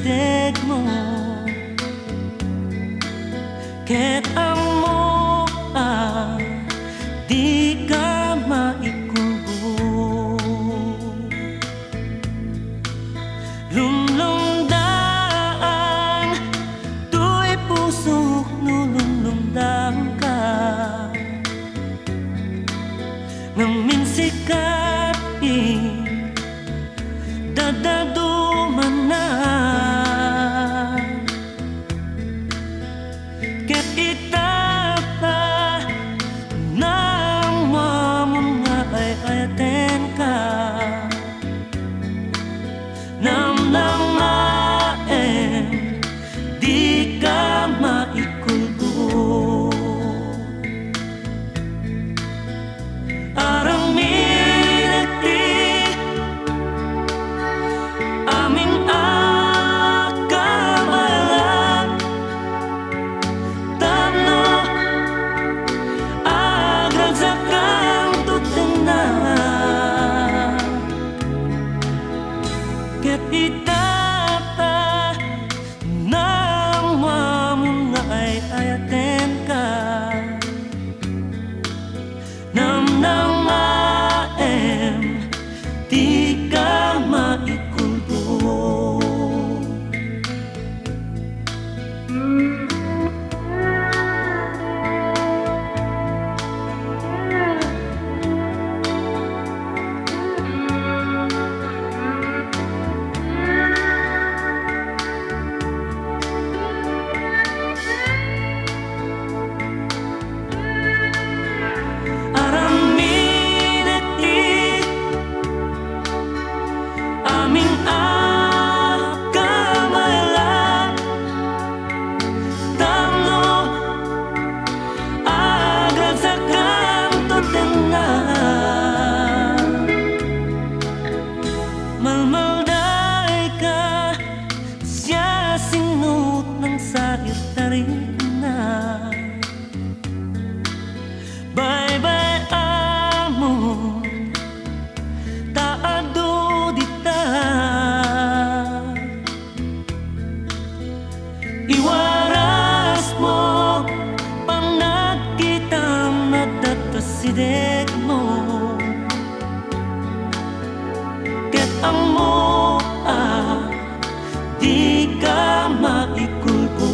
sideg mo. Ket amo di ka maikulbo. Lumlumdaan tuy puso nulumlumdang ka. Naminsikat dadaduman na. Ket itapa nang mamon nga ay ayaten ka. Nam maem di ka maikulbo. Arang minati aming akamalan tano agrang sa kantutenan. Ket itapa nang mamon nga ay ayaten ka. Nam maem di ka maikulbo. Aming akamalan tamo agrang sa kantutenan. Malmalday ka siya sinut ng sakit tarina. Bye-bye amo taado dita. Iwaras mo pang nagkitam na datasideg mo. Ket amo di ka maikulbo.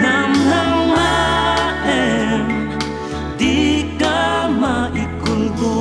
Nam maem di ka maikulbo.